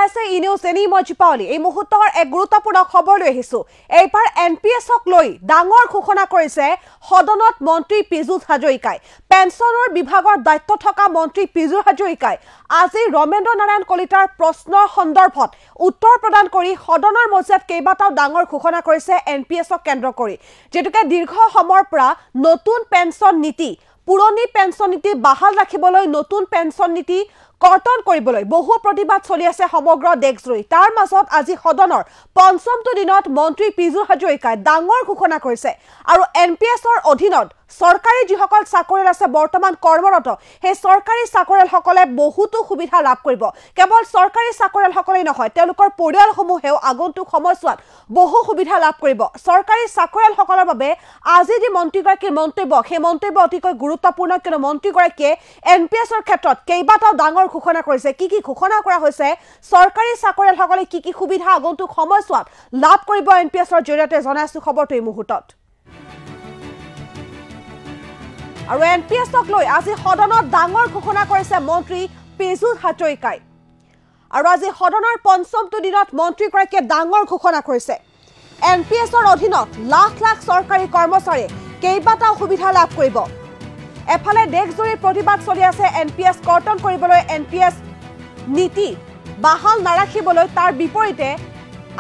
আছে ইনিউজ এনি মজিপাৱলী এই মুহূৰ্তৰ এক গুৰুত্বপূৰ্ণ খবৰ লৈ আহিছো এইবাৰ এনপিএছক লৈ ডাঙৰ ঘোষণা কৰিছে সদনত মন্ত্ৰী পীযুষ হাজৰিকাই পেন্সনৰ বিভাগৰ দায়িত্ব থকা মন্ত্ৰী পীযুষ হাজৰিকাই আজি ৰমেন্দ্ৰ নাৰায়ণ কলিতাৰ প্ৰশ্নৰ সন্দৰ্ভত উত্তৰ প্ৰদান কৰি সদনৰ মজিয়াত কেইবাটাও ডাঙৰ ঘোষণা কৰিছে এনপিএছক কেন্দ্ৰ কৰি যেতুকে দীৰ্ঘ সময়ৰ পৰা নতুন পেন্সন নীতি পুৰণি পেন্সন নীতি বাহাল ৰাখিবলৈ নতুন পেন্সন নীতি কৰ্তন কৰিবলৈ বহু প্ৰতিবাদ চলি আছে সমগ্ৰ দেশজুৰি তাৰ মাজত আজি সদনৰ পঞ্চমটো দিনত মন্ত্ৰী পীযুষ হাজৰিকাই ডাঙৰ ঘোষণা কৰিছে আৰু এনপিএছৰ অধীনত সৰকাৰী যিসকল চাকৰিয়াল আছে বৰ্তমান কৰ্মৰত হে সৰকাৰী চাকৰিয়ালসকলে বহুতো সুবিধা লাভ কৰিব কেৱল সৰকাৰী চাকৰিয়ালসকলেই নহয় তেওঁলোকৰ পৰিয়ালসমূহেও আগন্তুক সময়ছোৱাত বহু সুবিধা লাভ কৰিব সৰকাৰী চাকৰিয়ালসকলৰ বাবে আজি যি মন্ত্ৰীগৰাকীৰ মন্তব্য সেই মন্তব্য অতিকৈ গুৰুত্বপূৰ্ণ কিয়নো মন্ত্ৰীগৰাকীয়ে এনপিএছৰ ক্ষেত্ৰত কেইবাটাও ডাঙৰ ঘোষণা কৰিছে কি ঘোষণা কৰা হৈছে সৰকাৰী চাকৰিয়ালসকলে কি সুবিধা আগন্তুক সময়ছোৱাত লাভ কৰিব এনপিএছৰ জৰিয়তে জনাইছো খবৰটো এই মুহূৰ্তত আৰু এনপিএছক লৈ আজি সদনত ডাঙৰ ঘোষণা কৰিছে মন্ত্ৰী পীযুষ হাজৰিকাই আৰু আজি সদনৰ পঞ্চমটো দিনত মন্ত্ৰীগৰাকীয়ে ডাঙৰ ঘোষণা কৰিছে এনপিএছৰ অধীনত লাখ লাখ চৰকাৰী কৰ্মচাৰীয়ে কেইবাটাও সুবিধা লাভ কৰিব এফালে দেশজুৰি প্ৰতিবাদ চলি আছে এনপিএছ কৰ্তন কৰিবলৈ এনপিএছ নীতি বাহাল নাৰাখিবলৈ তাৰ বিপৰীতে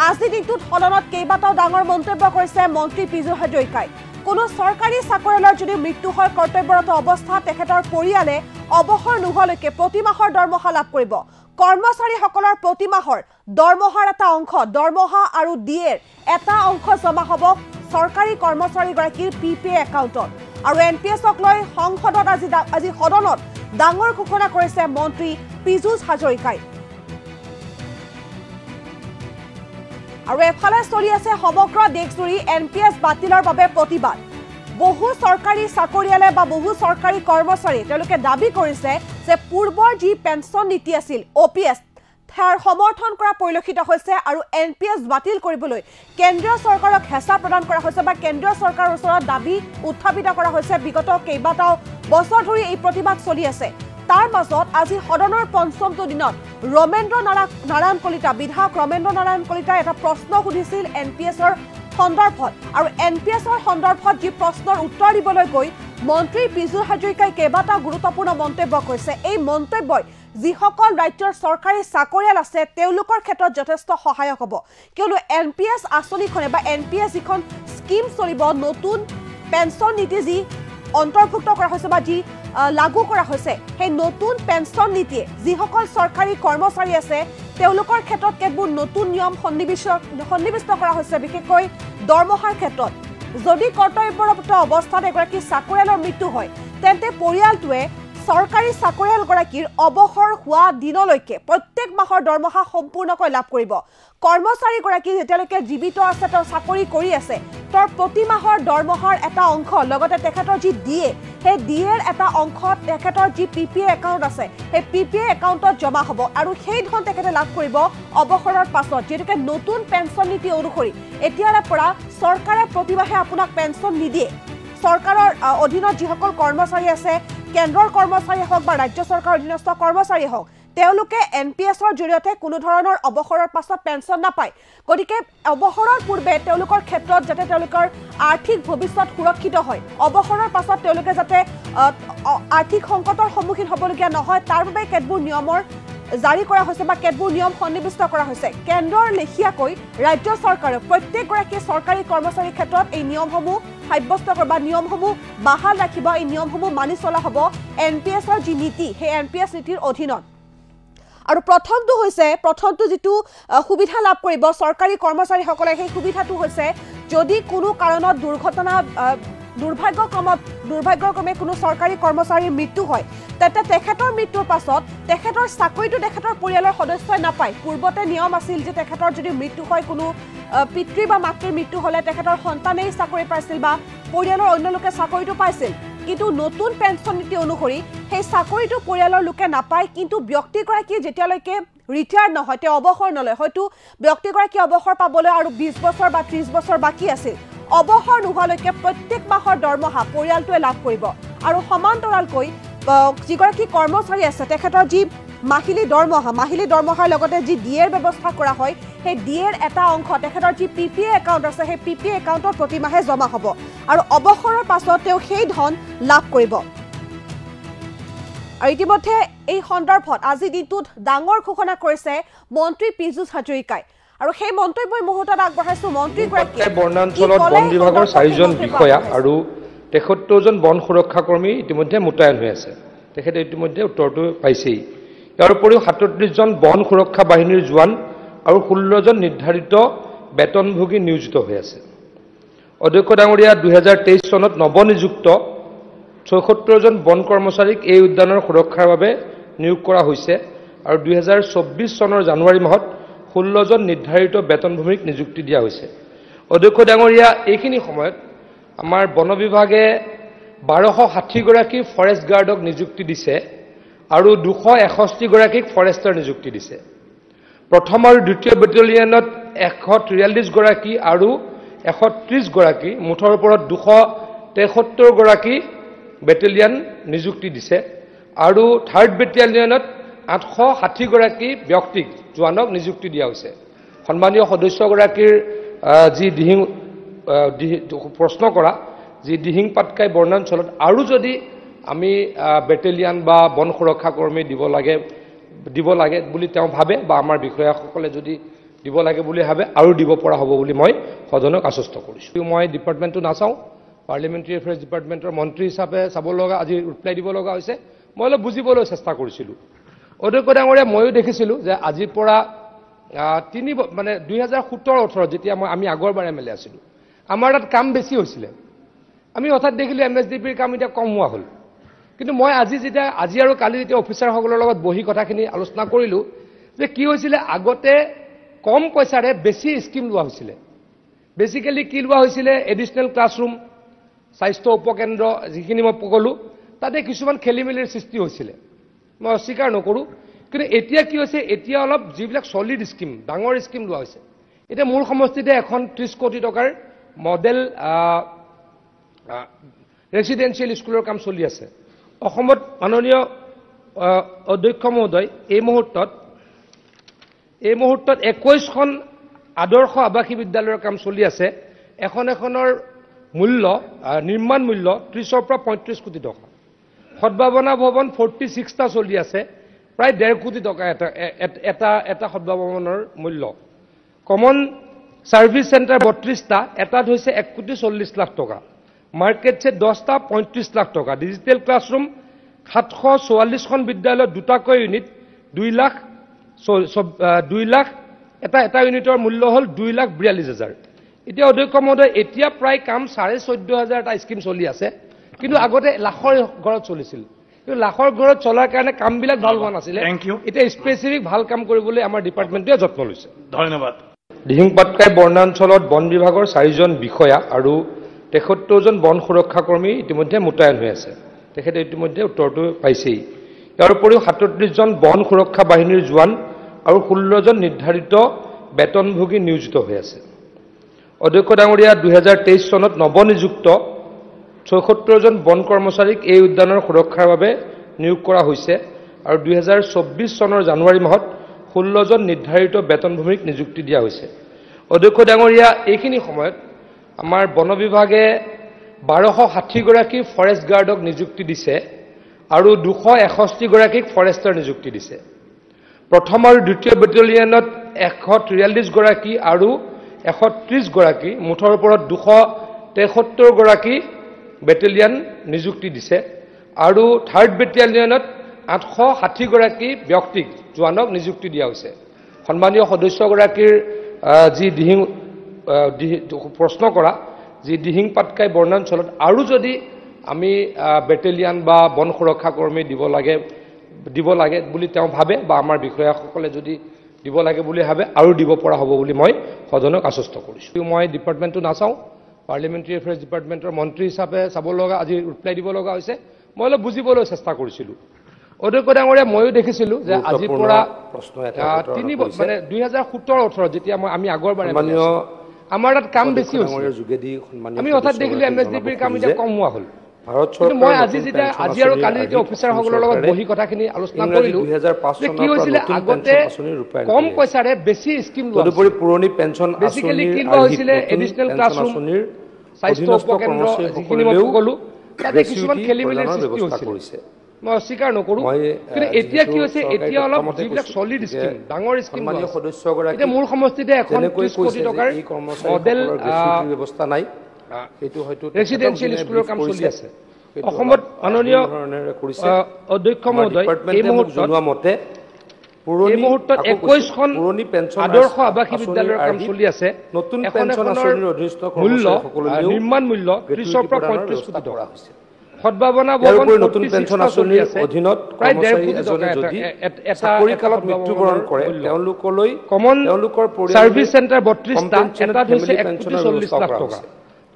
আজি দিনটোত সদনত কেইবাটাও ডাঙৰ মন্তব্য কৰিছে মন্ত্ৰী পীযুষ হাজৰিকাই কোনো সৰকাৰী চাকৰিয়ালৰ যদি মৃত্যু হয় কৰ্তব্যৰত অৱস্থাত তেখেতৰ পৰিয়ালে অৱসৰ নোহোৱালৈকে প্ৰতি মাহৰ দৰমহা লাভ কৰিব কৰ্মচাৰীসকলৰ প্ৰতি মাহৰ দৰমহাৰ এটা অংশ দৰমহা আৰু ডিএৰ এটা অংশ জমা হ'ব সৰকাৰী কৰ্মচাৰীগৰাকীৰ পিপিএ একাউণ্টত আৰু এনপিএছক লৈ সংসদত আজি সদনত ডাঙৰ ঘোষণা কৰিছে মন্ত্ৰী পীযুষ হাজৰিকাই আৰু এফালে চলি আছে সমগ্ৰ দেশজুৰি এনপিএছ বাতিলৰ বাবে প্ৰতিবাদ বহু সৰকাৰী চাকৰিয়ালে বা বহু সৰকাৰী কৰ্মচাৰী তেওঁলোকে দাবী কৰিছে যে পূৰ্বৰ যি পেন্সন নীতি আছিল ওপিএছ তাৰ সমৰ্থন কৰা পৰিলক্ষিত হৈছে আৰু এনপিএছ বাতিল কৰিবলৈ কেন্দ্ৰীয় চৰকাৰক হেঁচা প্ৰদান কৰা হৈছে বা কেন্দ্ৰীয় চৰকাৰৰ ওচৰত দাবী উত্থাপিত কৰা হৈছে বিগত কেইবাটাও বছৰ ধৰি এই প্ৰতিবাদ চলি আছে তাৰ মাজত আজি সদনৰ পঞ্চমটো দিনত ৰমেন্দ্ৰ নাৰায়ণ কলিতা বিধায়ক ৰমেন্দ্ৰ নাৰায়ণ কলিতাই এটা প্ৰশ্ন সুধিছিল এনপিএছৰ সন্দৰ্ভত আৰু এনপিএছৰ সন্দৰ্ভত যি প্ৰশ্নৰ উত্তৰ দিবলৈ গৈ মন্ত্ৰী পীযুষ হাজৰিকাই কেইবাটাও গুৰুত্বপূৰ্ণ মন্তব্য কৰিছে এই মন্তব্যই যিসকল ৰাজ্যৰ চৰকাৰী চাকৰিয়াল আছে তেওঁলোকৰ ক্ষেত্ৰত যথেষ্ট সহায়ক হ'ব কিয়নো এনপিএছ আঁচনিখনে বা এনপিএছ যিখন স্কিম চলিব নতুন পেন্সন নীতি যি অন্তৰ্ভুক্ত কৰা হৈছে বা যি লাগু কৰা হৈছে সেই নতুন পেন্সন নীতিয়ে যিসকল চৰকাৰী কৰ্মচাৰী আছে তেওঁলোকৰ ক্ষেত্ৰত কেতবোৰ নতুন নিয়ম সন্নিৱিষ্ট কৰা হৈছে বিশেষকৈ দৰমহাৰ ক্ষেত্ৰত যদি কৰ্তব্যৰত অৱস্থাত এগৰাকী চাকৰিয়ালৰ মৃত্যু হয় তেন্তে পৰিয়ালটোৱে সৰকাৰী চাকৰিয়ালগৰাকীৰ অৱসৰ হোৱা দিনলৈকে প্ৰত্যেক মাহৰ দৰমহা সম্পূৰ্ণকৈ লাভ কৰিব কৰ্মচাৰীগৰাকী যেতিয়ালৈকে জীৱিত আছে তেওঁ চাকৰি কৰি আছে তাৰ প্ৰতি মাহৰ দৰমহাৰ এটা অংশ লগতে তেখেতৰ যি ডিএ সেই ডিএৰ এটা অংশ তেখেতৰ যি পিপিএ একাউণ্ট আছে সেই পিপিএ একাউণ্টত জমা হ'ব আৰু সেই ধন তেখেতে লাভ কৰিব অৱসৰৰ পাছত যিহেতুকে নতুন পেন্সন নীতি অনুসৰি এতিয়াৰে পৰা চৰকাৰে প্ৰতিমাহে আপোনাক পেন্সন নিদিয়ে চৰকাৰৰ অধীনত যিসকল কৰ্মচাৰী আছে কেন্দ্ৰৰ কৰ্মচাৰী হওক বা ৰাজ্য চৰকাৰৰ অধীনস্থ কৰ্মচাৰী হওক তেওঁলোকে এনপিএছৰ জৰিয়তে কোনো ধৰণৰ অৱসৰৰ পাছত পেন্সন নাপায় গতিকে অৱসৰৰ পূৰ্বে তেওঁলোকৰ ক্ষেত্ৰত যাতে তেওঁলোকৰ আৰ্থিক ভৱিষ্যত সুৰক্ষিত হয় অৱসৰৰ পাছত তেওঁলোকে যাতে আৰ্থিক সংকটৰ সন্মুখীন হ'বলগীয়া নহয় তাৰ বাবে কেতবোৰ নিয়মৰ জাৰি কৰা হৈছে বা কেতবোৰ নিয়ম সন্নিৱিষ্ট কৰা হৈছে কেন্দ্ৰৰ লেখিয়াকৈ ৰাজ্য চৰকাৰে প্ৰত্যেকগৰাকী চৰকাৰী কৰ্মচাৰীৰ ক্ষেত্ৰত এই নিয়মসমূহ সাব্যস্ত কৰিব বা নিয়মসমূহ বাহাল ৰাখিব এই নিয়মসমূহ মানি চলা হ'ব এনপিএছৰ যি নীতি সেই এনপিএছ নীতিৰ অধীনত আৰু প্ৰথমটো যিটো সুবিধা লাভ কৰিব চৰকাৰী কৰ্মচাৰীসকলে সেই সুবিধাটো হৈছে যদি কোনো কাৰণত দুৰ্ভাগ্যক্ৰমে কোনো চৰকাৰী কৰ্মচাৰীৰ মৃত্যু হয় তেন্তে তেখেতৰ মৃত্যুৰ পাছত তেখেতৰ চাকৰিটো তেখেতৰ পৰিয়ালৰ সদস্যই নাপায় পূৰ্বতে নিয়ম আছিল যে তেখেতৰ যদি মৃত্যু হয় কোনো পিতৃ বা মাতৃৰ মৃত্যু হ'লে তেখেতৰ সন্তানেই চাকৰি পাইছিল বা পৰিয়ালৰ অন্য লোকে চাকৰিটো পাইছিল কিন্তু নতুন পেন্সন নীতি অনুসৰি সেই চাকৰিটো পৰিয়ালৰ লোকে নাপায় কিন্তু ব্যক্তিগৰাকী যেতিয়ালৈকে ৰিটায়াৰ্ড নহয় তেওঁ অৱসৰ নলয় হয়তো ব্যক্তিগৰাকী অৱসৰ পাবলৈ আৰু 20 বছৰ বা 30 বছৰ বাকী আছিল অৱসৰ নোহোৱালৈকে প্ৰত্যেক মাহৰ দৰমহা পৰিয়ালটোৱে লাভ কৰিব আৰু সমান্তৰালকৈ যিগৰাকী কৰ্মচাৰী আছে তেখেতৰ যি মাহিলী দৰমহাৰ লগতে যি ডিএৰ ব্যৱস্থা কৰা হয় সেই ডিএৰ এটা অংশ তেখেতৰ যি পিপিএ একাউণ্ট আছে সেই পিপিএ একাউণ্টত প্ৰতিমাহে জমা হ'ব আৰু অৱসৰৰ পাছত তেওঁ সেই ধন লাভ কৰিব আৰু ইতিমধ্যে এই সন্দৰ্ভত আজি দিনটোত ডাঙৰ ঘোষণা কৰিছে মন্ত্ৰী পীযুষ হাজৰিকাই আৰু সেই মন্তব্যই মুহূৰ্তত আগবঢ়াইছো মন্ত্ৰীগৰাকীয়ে বনাঞ্চলত বন বিভাগৰ 4জন বিষয়া আৰু 73জন বন সুৰক্ষা কৰ্মী ইতিমধ্যে মোতায়েন হৈ আছে তেখেতে ইতিমধ্যে উত্তৰটো পাইছেই ইয়াৰ উপৰিও 37জন বন সুৰক্ষা বাহিনীৰ জোৱান আৰু 16জন নিৰ্ধাৰিত বেতনভোগী নিয়োজিত হৈ আছে অধ্যক্ষ ডাঙৰীয়া 2023 চনত নৱনিযুক্ত 76জন বন কৰ্মচাৰীক এই উদ্যানৰ সুৰক্ষাৰ বাবে নিয়োগ কৰা হৈছে আৰু 2024 চনৰ জানুৱাৰী মাহত 16জন নিৰ্ধাৰিত বেতনভূমিক নিযুক্তি দিয়া হৈছে অধ্যক্ষ ডাঙৰীয়া এইখিনি সময়ত আমাৰ বন বিভাগে 1260 গৰাকী ফৰেষ্ট গাৰ্ডক নিযুক্তি দিছে আৰু 261 গৰাকীক ফৰেষ্টাৰ নিযুক্তি দিছে প্ৰথম আৰু দ্বিতীয় বেটেলিয়নত 143 গৰাকী আৰু 130 গৰাকী মুঠৰ ওপৰত 273 গৰাকী বেটেলিয়ন নিযুক্তি দিছে আৰু থাৰ্ড বেটেলিয়নত 860 গৰাকী ব্যক্তিক জোৱানক নিযুক্তি দিয়া হৈছে সন্মানীয় সদস্যগৰাকীৰ যি দিহিং প্ৰশ্ন কৰা যি দিহিং পাটকাই বনাঞ্চলত আৰু যদি আমি বেটেলিয়ন বা বন সুৰক্ষা কৰ্মী দিব লাগে বুলি তেওঁ ভাবে বা আমাৰ বিষয়াসকলে যদি দিব লাগে বুলি ভাবে আৰু দিব পৰা হ'ব বুলি মই সদনক আশ্বস্ত কৰিছোঁ মই ডিপাৰ্টমেণ্টটো নাচাওঁ পাৰ্লিমেণ্টাৰী এফেয়াৰ্ছ ডিপাৰ্টমেণ্টৰ মন্ত্ৰী হিচাপে চাব লগা আজি ৰিপ্লাই দিব লগা হৈছে মই অলপ বুজিবলৈ চেষ্টা কৰিছিলোঁ অধ্যক্ষ ডাঙৰীয়া ময়ো দেখিছিলোঁ যে আজিৰ পৰা 2017-18 যেতিয়া আমি আগৰবাৰ এমএলএ আছিলোঁ আমাৰ তাত কাম বেছি হৈছিলে আমি হঠাৎ দেখিলোঁ এমএছডিপিৰ কাম এতিয়া কম হোৱা হ'ল কিন্তু মই আজি আৰু কালি যেতিয়া অফিচাৰসকলৰ লগত বহি কথাখিনি আলোচনা কৰিলোঁ যে কি হৈছিলে আগতে কম পইচাৰে বেছি স্কিম লোৱা হৈছিলে বেচিক্যালি কি লোৱা হৈছিলে এডিশনেল ক্লাছৰুম স্বাস্থ্য উপকেন্দ্ৰ যিখিনি মই ক'লোঁ তাতে কিছুমান খেলিমেলিৰ সৃষ্টি হৈছিলে মই অস্বীকাৰ নকৰোঁ কিন্তু এতিয়া কি হৈছে এতিয়া অলপ যিবিলাক সলিড স্কিম ডাঙৰ স্কিম লোৱা হৈছে এতিয়া মূল সমষ্টিতে এখন 30 কোটি টকাৰ মডেল ৰেচিডেন্সিয়েল স্কুলৰ কাম চলি আছে অসমত মাননীয় অধ্যক্ষ মহোদয় এই মুহূৰ্তত 21খন আদৰ্শ আৱাসী বিদ্যালয়ৰ কাম চলি আছে এখনৰ মূল্য নিৰ্মাণ মূল্য 30 পৰা 35 কোটি টকা সদ্ভাৱনা ভৱন 46টা চলি আছে প্ৰায় 1.5 কোটি টকা এটা সদ্ভাৱনৰ মূল্য কমন সাৰ্ভিস সেন্টাৰ 32টা এটাত হৈছে 1 কোটি 40 লাখ টকা মাৰ্কেট সে 10টা 35 লাখ টকা ডিজিটেল ক্লাছৰুম 744খন বিদ্যালয়ত দুটাকৈ ইউনিট 2 লাখ এটা ইউনিটৰ মূল্য হ'ল 2,42,000 এতিয়া অধ্যক্ষ মহোদয় এতিয়া প্ৰায় কাম 14,500 টা স্কিম চলি আছে কিন্তু আগতে লাখৰ ঘৰত চলিছিল কিন্তু লাখৰ ঘৰত চলাৰ কাৰণে কামবিলাক ভাল হোৱা নাছিল এতিয়া স্পেচিফিক ভাল কাম কৰিবলৈ আমাৰ ডিপাৰ্টমেণ্টে যত্ন লৈছে ধন্যবাদ দিহিং পাটকাই বনাঞ্চলত বন বিভাগৰ 4জন বিষয়া আৰু 73জন বন সুৰক্ষা কৰ্মী ইতিমধ্যে মোতায়েন হৈ আছে তেখেতে ইতিমধ্যে উত্তৰটো পাইছেই ইয়াৰ উপৰিও 37জন বন সুৰক্ষা বাহিনীৰ জোৱান আৰু 16জন নিৰ্ধাৰিত বেতনভোগী নিয়োজিত হৈ আছে অধ্যক্ষ ডাঙৰীয়া 2023 চনত নৱনিযুক্ত 76জন বন কৰ্মচাৰীক এই উদ্যানৰ সুৰক্ষাৰ বাবে নিয়োগ কৰা হৈছে আৰু 2024 চনৰ জানুৱাৰী মাহত 16জন নিৰ্ধাৰিত বেতনভূমিক নিযুক্তি দিয়া হৈছে অধ্যক্ষ ডাঙৰীয়া এইখিনি সময়ত আমাৰ বন বিভাগে 1260 গৰাকী ফৰেষ্ট গাৰ্ডক নিযুক্তি দিছে আৰু 261 গৰাকীক ফৰেষ্টাৰ নিযুক্তি দিছে প্ৰথম আৰু দ্বিতীয় বেটেলিয়নত 143 গৰাকী আৰু 130 গৰাকী মুঠৰ ওপৰত 273 গৰাকী বেটেলিয়ন নিযুক্তি দিছে আৰু থাৰ্ড বেটেলিয়নত 860 গৰাকী ব্যক্তিক জোৱানক নিযুক্তি দিয়া হৈছে সন্মানীয় সদস্যগৰাকীৰ যি দিহিং প্ৰশ্ন কৰা যি দিহিং পাটকাই বনাঞ্চলত আৰু যদি আমি বেটেলিয়ন বা বন সুৰক্ষা কৰ্মী দিব লাগে বুলি তেওঁ ভাবে বা আমাৰ বিষয়াসকলে যদি দিব লাগে বুলি ভাবে আৰু দিব পৰা হ'ব বুলি মই সদনক আশ্বস্ত কৰিছোঁ মই ডিপাৰ্টমেণ্টটো নাচাওঁ পাৰ্লিমেণ্টাৰী এফেয়াৰ্ছ ডিপাৰ্টমেণ্টৰ মন্ত্ৰী হিচাপে চাব লগা আজি ৰিপ্লাই দিব লগা হৈছে মই অলপ বুজিবলৈ চেষ্টা কৰিছিলোঁ অধ্যক্ষ ডাঙৰীয়া ময়ো দেখিছিলোঁ যে আজিৰ পৰা 2017-18 যেতিয়া আমি আগৰবাৰ আমাৰ তাত কাম বেছি হৈছিলে আমি হঠাৎ দেখিলোঁ এমএছডিপিৰ কাম এতিয়া কম হোৱা হ'ল ভাৰত কিন্তু চৰকাৰ মই আজি আৰু কালি যে অফিচাৰসকলৰ লগত বহি কথাখিনি আলোচনা কৰিলোঁ যে কি হৈছিলে আগতে কম পইচাৰে বেছি স্কিম লোৱা তদুপৰি পুৰণি পেঞ্চন বেচিকেলি কি লোৱা হৈছিলে এডিচনেল ক্লাছৰুম স্বাস্থ্য উপকেন্দ্ৰ যিখিনি মই ক'লোঁ তাতে কিছুমান খেলি মেলিৰ সৃষ্টি হৈছিলে মই অস্বীকাৰ নকৰোঁ কিন্তু এতিয়া কি হৈছে এতিয়া অলপ যিবিলাক চলিড স্কিম ডাঙৰ স্কিম এতিয়া মোৰ সমষ্টিতে 130 কোটি টকাৰ মডেল ব্যৱস্থা নাই সেইটো হয়তো ৰেচিডেন্সিয়েল স্কুলৰ কাম চলি আছে অসমত মাননীয় অধ্যক্ষ মহোদয় এই মুহূৰ্তত 21খন আদৰ্শ আৱাসী বিদ্যালয়ৰ কাম চলি আছে নতুন পেঞ্চন আঁচনিৰ অধীনস্থ কৰ্মচাৰীসকললৈ নিৰ্মাণ মূল্য 30ৰ পৰা 35 কোটি টকা হৈছে সদ্ভাৱনা ভৱন নতুন পেঞ্চন আঁচনিৰ অধীনত কৰ্মচাৰী এজনে যদি চাকৰি কালত মৃত্যুবৰণ কৰে তেওঁলোকলৈ তেওঁলোকৰ সাৰ্ভিস চেণ্টাৰ 32টা এটা হৈছে 140 লাখ টকা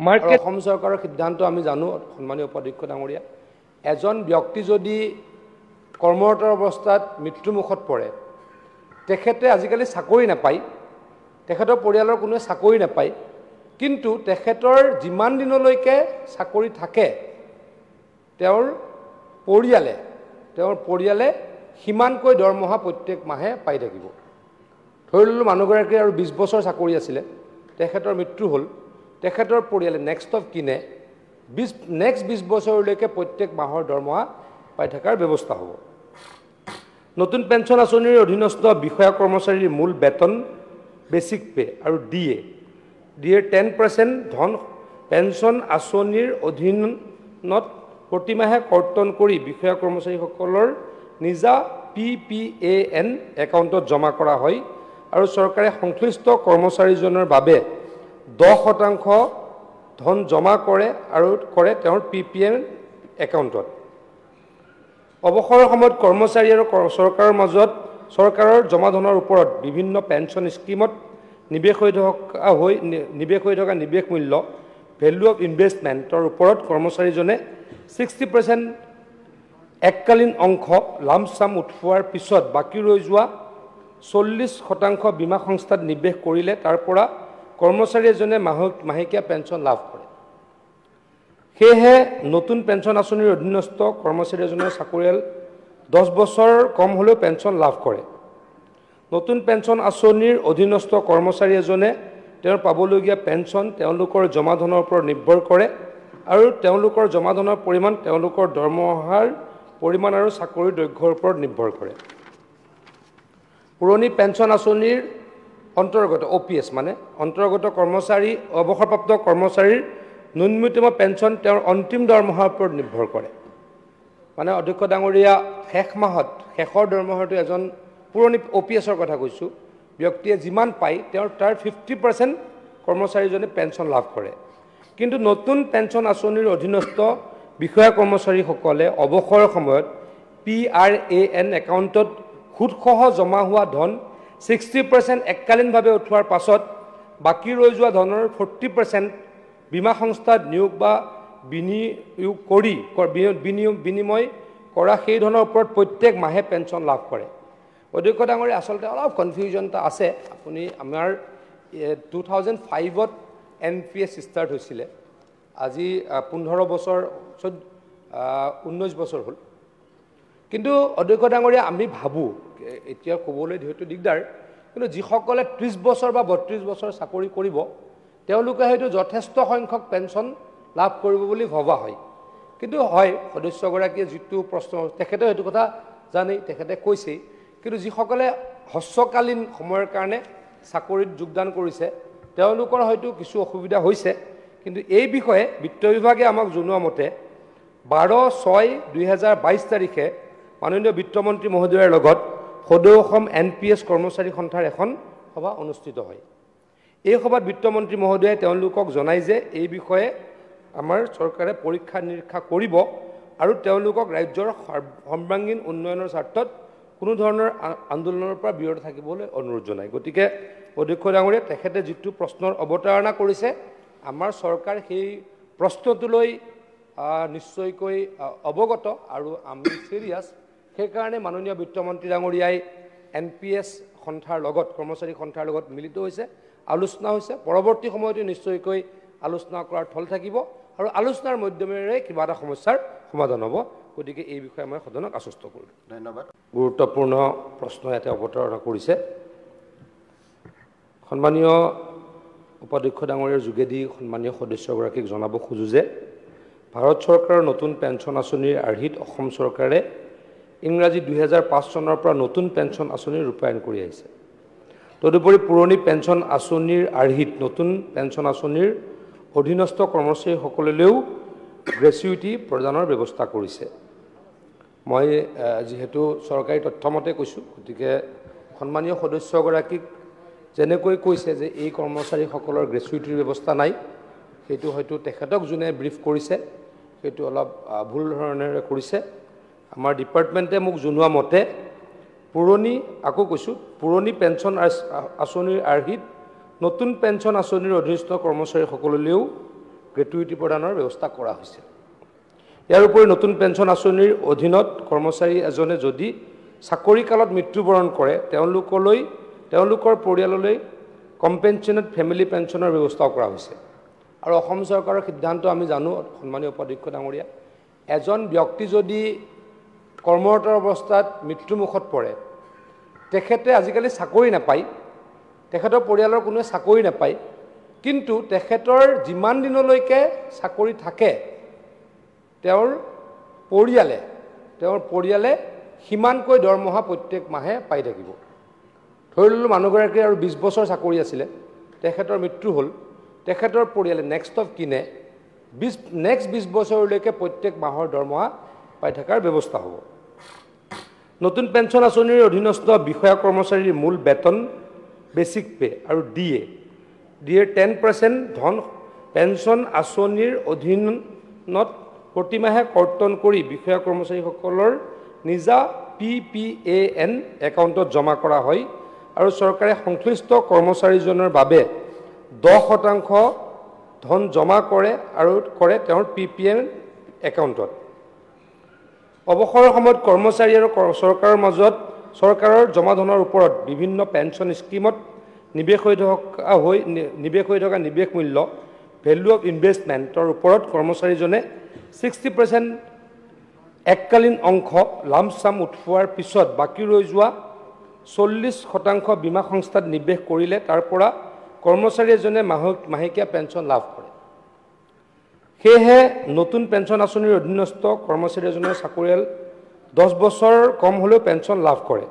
মাৰ্কেট অসম চৰকাৰৰ সিদ্ধান্ত আমি জানো সন্মানীয় উপাধ্যক্ষ ডাঙৰীয়া এজন ব্যক্তি যদি কৰ্মৰত অৱস্থাত মৃত্যুমুখত পৰে তেখেতে আজিকালি চাকৰি নাপায় তেখেতৰ পৰিয়ালৰ কোনোৱে চাকৰি নাপায় কিন্তু তেখেতৰ যিমান দিনলৈকে চাকৰি থাকে তেওঁৰ পৰিয়ালে সিমানকৈ দৰমহা প্ৰত্যেক মাহে পাই থাকিব ধৰি ললোঁ মানুহগৰাকীৰ আৰু 20 বছৰ চাকৰি আছিলে তেখেতৰ মৃত্যু হ'ল তেখেতৰ পৰিয়ালে নেক্সট অফ কিনে নেক্সট 20 বছৰলৈকে প্ৰত্যেক মাহৰ দৰমহা পাই থকাৰ ব্যৱস্থা হ'ব নতুন পেঞ্চন আঁচনিৰ অধীনস্থ বিষয়া কৰ্মচাৰীৰ মূল বেতন বেচিক পে আৰু ডিএৰ 10% ধন পেঞ্চন আঁচনিৰ অধীনত প্ৰতিমাহে কৰ্তন কৰি বিষয়া কৰ্মচাৰীসকলৰ নিজা PPAN একাউণ্টত জমা কৰা হয় আৰু চৰকাৰে সংশ্লিষ্ট কৰ্মচাৰীজনৰ বাবে 10% ধন জমা কৰে আৰু কৰে তেওঁৰ PPAN একাউণ্টত অৱসৰৰ সময়ত কৰ্মচাৰী আৰু চৰকাৰৰ মাজত চৰকাৰৰ জমা ধনৰ ওপৰত বিভিন্ন পেঞ্চন স্কিমত নিৱেশ হৈ থকা নিৱেশ মূল্য ভেলু অফ ইনভেষ্টমেণ্টৰ ওপৰত কৰ্মচাৰীজনে 60% এককালীন অংশ লামচাম উঠোৱাৰ পিছত বাকী ৰৈ যোৱা 40% বীমা সংস্থাত নিৱেশ কৰিলে তাৰ পৰা কৰ্মচাৰী এজনে মাহেকীয়া পেঞ্চন লাভ কৰে সেয়েহে নতুন পেঞ্চন আঁচনিৰ অধীনস্থ কৰ্মচাৰী এজনে চাকৰিয়াল 10 বছৰ কম হ'লেও পেঞ্চন লাভ কৰে নতুন পেঞ্চন আঁচনিৰ অধীনস্থ কৰ্মচাৰী এজনে তেওঁৰ পাবলগীয়া পেঞ্চন তেওঁলোকৰ জমা ধনৰ ওপৰত নিৰ্ভৰ কৰে আৰু তেওঁলোকৰ জমা ধনৰ পৰিমাণ তেওঁলোকৰ দৰমহাৰ পৰিমাণ আৰু চাকৰিৰ দৈৰ্ঘ্যৰ ওপৰত নিৰ্ভৰ কৰে পুৰণি পেঞ্চন আঁচনিৰ অন্তৰ্গত OPS মানে অন্তৰ্গত কৰ্মচাৰী অৱসৰপ্ৰাপ্ত কৰ্মচাৰীৰ ন্যূনতম পেঞ্চন তেওঁৰ অন্তিম দৰমহাৰ ওপৰত নিৰ্ভৰ কৰে মানে অধ্যক্ষ ডাঙৰীয়া শেষৰ দৰমহাটো এজন পুৰণি OPSৰ কথা কৈছোঁ ব্যক্তিয়ে যিমান পায় তেওঁৰ তাৰ 50% কৰ্মচাৰীজনে পেঞ্চন লাভ কৰে কিন্তু নতুন পেঞ্চন আঁচনিৰ অধীনস্থ বিষয়া কৰ্মচাৰীসকলে অৱসৰৰ সময়ত PRAN একাউণ্টত সুদসহ জমা হোৱা ধন 60% এককালীনভাৱে উঠোৱাৰ পাছত বাকী ৰৈ যোৱা ধনৰ 40% বীমা সংস্থাত নিয়োগ বা বিনিময় কৰা সেই ধনৰ ওপৰত প্ৰত্যেক মাহে পেঞ্চন লাভ কৰে অধ্যক্ষ ডাঙৰীয়া আচলতে অলপ কনফিউজন এটা আছে আপুনি আমাৰ 2005ত NPS ষ্টাৰ্ট হৈছিলে আজি 15 বছৰ 19 বছৰ হ'ল কিন্তু অধ্যক্ষ ডাঙৰীয়া আমি ভাবোঁ এতিয়া ক'বলৈ যিহেতু দিগদাৰ কিন্তু যিসকলে 30 বছৰ বা 32 বছৰ চাকৰি কৰিব তেওঁলোকে হয়তো যথেষ্ট সংখ্যক পেঞ্চন লাভ কৰিব বুলি ভবা হয় কিন্তু হয় সদস্যগৰাকীয়ে যিটো প্ৰশ্ন তেখেতে এইটো কথা জানেই তেখেতে কৈছেই কিন্তু যিসকলে হ্ৰস্বকালীন সময়ৰ কাৰণে চাকৰিত যোগদান কৰিছে তেওঁলোকৰ হয়তো কিছু অসুবিধা হৈছে কিন্তু এই বিষয়ে বিত্ত বিভাগে আমাক জনোৱা মতে 12/6/2022 তাৰিখে মাননীয় বিত্তমন্ত্ৰী মহোদয়ৰ লগত সদৌ অসম NPS কৰ্মচাৰী সন্থাৰ এখন সভা অনুষ্ঠিত হয় এই সভাত বিত্তমন্ত্ৰী মহোদয়ে তেওঁলোকক জনায় যে এই বিষয়ে আমাৰ চৰকাৰে পৰীক্ষা নিৰীক্ষা কৰিব আৰু তেওঁলোকক ৰাজ্যৰ সৰ্বাংগীন উন্নয়নৰ স্বাৰ্থত কোনো ধৰণৰ আন্দোলনৰ পৰা বিৰত থাকিবলৈ অনুৰোধ জনায় গতিকে অধ্যক্ষ ডাঙৰীয়া তেখেতে যিটো প্ৰশ্নৰ অৱতাৰণা কৰিছে আমাৰ চৰকাৰ সেই প্ৰশ্নটোলৈ নিশ্চয়কৈ অৱগত আৰু আমি সিৰিয়াছ সেইকাৰণে মাননীয় বিত্তমন্ত্ৰী ডাঙৰীয়াই NPS সন্থাৰ লগত কৰ্মচাৰী সন্থাৰ লগত মিলিত হৈছে আলোচনা হৈছে পৰৱৰ্তী সময়তো নিশ্চয়কৈ আলোচনা কৰাৰ থল থাকিব আৰু আলোচনাৰ মাধ্যমেৰে কিবা এটা সমস্যাৰ সমাধান হ'ব গতিকে এই বিষয়ে মই সদনক আশ্বস্ত কৰোঁ ধন্যবাদ গুৰুত্বপূৰ্ণ প্ৰশ্ন ইয়াতে অৱতাৰণা কৰিছে সন্মানীয় উপাধ্যক্ষ ডাঙৰীয়াৰ যোগেদি সন্মানীয় সদস্যগৰাকীক জনাব খোজো যে ভাৰত চৰকাৰৰ নতুন পেঞ্চন আঁচনিৰ আৰ্হিত অসম চৰকাৰে ইংৰাজী 2005 চনৰ পৰা নতুন পেঞ্চন আঁচনি ৰূপায়ণ কৰি আহিছে তদুপৰি পুৰণি পেঞ্চন আঁচনিৰ আৰ্হিত নতুন পেঞ্চন আঁচনিৰ অধীনস্থ কৰ্মচাৰীসকললৈও গ্ৰেচুইটি প্ৰদানৰ ব্যৱস্থা কৰিছে মই যেহেতু চৰকাৰী তথ্যমতে কৈছোঁ গতিকে সন্মানীয় সদস্যগৰাকীক যেনেকৈ কৈছে যে এই কৰ্মচাৰীসকলৰ গ্ৰেচুইটিৰ ব্যৱস্থা নাই সেইটো হয়তো তেখেতক যোনে ব্ৰিফ কৰিছে সেইটো অলপ ভুল ধৰণেৰে কৰিছে আমাৰ ডিপাৰ্টমেণ্টে মোক জনোৱা মতে পুৰণি পেঞ্চন আঁচনিৰ আৰ্হিত নতুন পেঞ্চন আঁচনিৰ অধীনস্থ কৰ্মচাৰীসকললৈও গ্ৰেচুইটি প্ৰদানৰ ব্যৱস্থা কৰা হৈছে ইয়াৰ উপৰি নতুন পেঞ্চন আঁচনিৰ অধীনত কৰ্মচাৰী এজনে যদি চাকৰি কালত মৃত্যুবৰণ কৰে তেওঁলোকৰ পৰিয়াললৈ কম্পেনচেটেড ফেমিলি পেঞ্চনৰ ব্যৱস্থাও কৰা হৈছে আৰু অসম চৰকাৰৰ সিদ্ধান্ত আমি জানো সন্মানীয় উপাধ্যক্ষ ডাঙৰীয়া এজন ব্যক্তি যদি কৰ্মৰত অৱস্থাত মৃত্যুমুখত পৰে তেখেতে আজিকালি চাকৰি নাপায় তেখেতৰ পৰিয়ালৰ কোনোৱে চাকৰি নাপায় কিন্তু তেখেতৰ যিমান দিনলৈকে চাকৰি থাকে তেওঁৰ পৰিয়ালে সিমানকৈ দৰমহা প্ৰত্যেক মাহে পাই থাকিব ধৰি ললোঁ মানুহগৰাকীৰ আৰু 20 বছৰ চাকৰি আছিলে তেখেতৰ মৃত্যু হ'ল তেখেতৰ পৰিয়ালে নেক্সট অফ কিনে নেক্সট 20 বছৰলৈকে প্ৰত্যেক মাহৰ দৰমহা পাই থকাৰ ব্যৱস্থা হ'ব নতুন পেঞ্চন আঁচনিৰ অধীনস্থ বিষয়া কৰ্মচাৰীৰ মূল বেতন বেচিক পে আৰু ডিএ 10% ধন পেঞ্চন আঁচনিৰ অধীনত প্ৰতিমাহে কৰ্তন কৰি বিষয়া কৰ্মচাৰীসকলৰ নিজা PPAN একাউণ্টত জমা কৰা হয় আৰু চৰকাৰে সংশ্লিষ্ট কৰ্মচাৰীজনৰ বাবে 10% ধন জমা কৰে তেওঁৰ PPAN একাউণ্টত অৱসৰৰ সময়ত কৰ্মচাৰী আৰু চৰকাৰৰ মাজত চৰকাৰৰ জমা ধনৰ ওপৰত বিভিন্ন পেঞ্চন স্কিমত নিৱেশ হৈ থকা নিৱেশ মূল্য ভেলু অফ ইনভেষ্টমেণ্টৰ ওপৰত কৰ্মচাৰীজনে 60% এককালীন অংশ লামচাম উঠোৱাৰ পিছত বাকী ৰৈ যোৱা 40% বীমা সংস্থাত নিৱেশ কৰিলে তাৰ পৰা কৰ্মচাৰী এজনে মাহেকীয়া পেঞ্চন লাভ কৰে সেয়েহে নতুন পেঞ্চন আঁচনিৰ অধীনস্থ কৰ্মচাৰী এজনৰ চাকৰিয়াল 10 বছৰ কম হ'লেও পেঞ্চন লাভ কৰে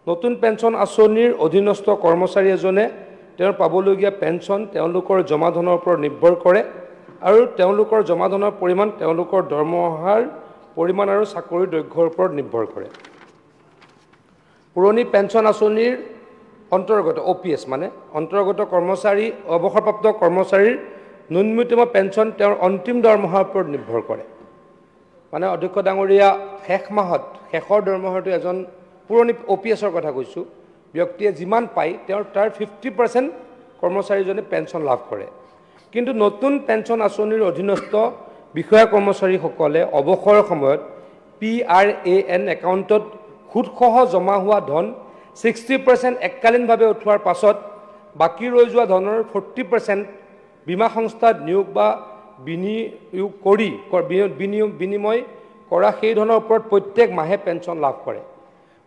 নতুন পেঞ্চন আঁচনিৰ অধীনস্থ কৰ্মচাৰী এজনে তেওঁৰ পাবলগীয়া পেঞ্চন তেওঁলোকৰ জমা ধনৰ ওপৰত নিৰ্ভৰ কৰে আৰু তেওঁলোকৰ জমা ধনৰ পৰিমাণ তেওঁলোকৰ দৰমহাৰ পৰিমাণ আৰু চাকৰিৰ দৈৰ্ঘ্যৰ ওপৰত নিৰ্ভৰ কৰে পুৰণি পেঞ্চন আঁচনিৰ অন্তৰ্গত OPS মানে অন্তৰ্গত কৰ্মচাৰী অৱসৰপ্ৰাপ্ত কৰ্মচাৰীৰ ন্যূনতম পেঞ্চন তেওঁৰ অন্তিম দৰমহাৰ ওপৰত নিৰ্ভৰ কৰে মানে অধ্যক্ষ ডাঙৰীয়া শেষৰ দৰমহাটো এজন পুৰণি OPSৰ কথা কৈছোঁ ব্যক্তিয়ে যিমান পায় তাৰ 50% কৰ্মচাৰীজনে পেঞ্চন লাভ কৰে কিন্তু নতুন পেঞ্চন আঁচনিৰ অধীনস্থ বিষয়া কৰ্মচাৰীসকলে অৱসৰৰ সময়ত PRAN একাউণ্টত সুদসহ জমা হোৱা ধন 60% এককালীনভাৱে উঠোৱাৰ পাছত বাকী ৰৈ যোৱা ধনৰ 40% বীমা সংস্থাত নিয়োগ বা বিনিময় কৰা সেই ধনৰ ওপৰত প্ৰত্যেক মাহে পেঞ্চন লাভ কৰে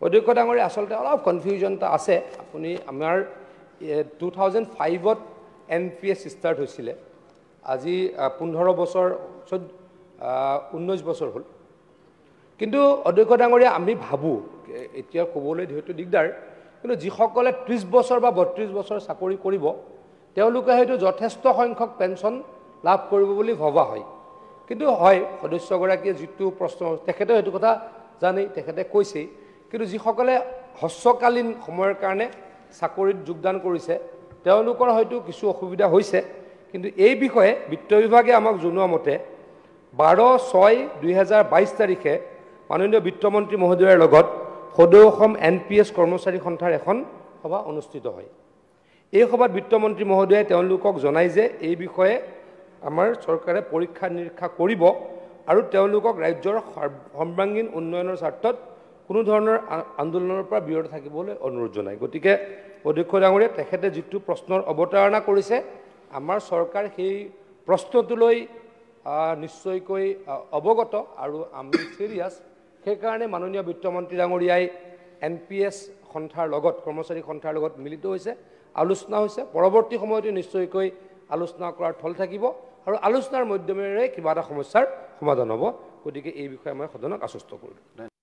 অধ্যক্ষ ডাঙৰীয়া আচলতে অলপ কনফিউজন এটা আছে আপুনি আমাৰ 2005ত NPS ষ্টাৰ্ট হৈছিলে আজি 15 বছৰ 19 বছৰ হ'ল কিন্তু অধ্যক্ষ ডাঙৰীয়া আমি ভাবোঁ এতিয়া ক'বলৈ হয়তো দিগদাৰ কিন্তু যিসকলে 30 বছৰ বা 32 বছৰ চাকৰি কৰিব তেওঁলোকে হয়তো যথেষ্ট সংখ্যক পেঞ্চন লাভ কৰিব বুলি ভবা হয় কিন্তু হয় সদস্যগৰাকীয়ে যিটো প্ৰশ্ন তেখেতে সেইটো কথা জানেই তেখেতে কৈছেই কিন্তু যিসকলে হ্ৰস্বকালীন সময়ৰ কাৰণে চাকৰিত যোগদান কৰিছে তেওঁলোকৰ হয়তো কিছু অসুবিধা হৈছে কিন্তু এই বিষয়ে বিত্ত বিভাগে আমাক জনোৱা মতে 12/6/2022 তাৰিখে মাননীয় বিত্তমন্ত্ৰী মহোদয়ৰ লগত সদৌ অসম NPS কৰ্মচাৰী সন্থাৰ এখন সভা অনুষ্ঠিত হয় এই সভাত বিত্তমন্ত্ৰী মহোদয়ে তেওঁলোকক জনায় যে এই বিষয়ে আমাৰ চৰকাৰে পৰীক্ষা নিৰীক্ষা কৰিব আৰু তেওঁলোকক ৰাজ্যৰ সৰ্বাংগীন উন্নয়নৰ স্বাৰ্থত কোনো ধৰণৰ আন্দোলনৰ পৰা বিৰত থাকিবলৈ অনুৰোধ জনায় গতিকে অধ্যক্ষ ডাঙৰীয়া তেখেতে যিটো প্ৰশ্নৰ অৱতাৰণা কৰিছে আমাৰ চৰকাৰ সেই প্ৰশ্নটোলৈ নিশ্চয়কৈ অৱগত আৰু আমি চিৰিয়াছ সেইকাৰণে মাননীয় বিত্তমন্ত্ৰী ডাঙৰীয়াই NPS সন্থাৰ লগত কৰ্মচাৰী সন্থাৰ লগত মিলিত হৈছে আলোচনা হৈছে পৰৱৰ্তী সময়তো নিশ্চয়কৈ আলোচনা কৰাৰ থল থাকিব আৰু আলোচনাৰ মাধ্যমেৰে কিবা এটা সমস্যাৰ সমাধান হ'ব গতিকে এই বিষয়ে মই সদনক আশ্বস্ত কৰিলোঁ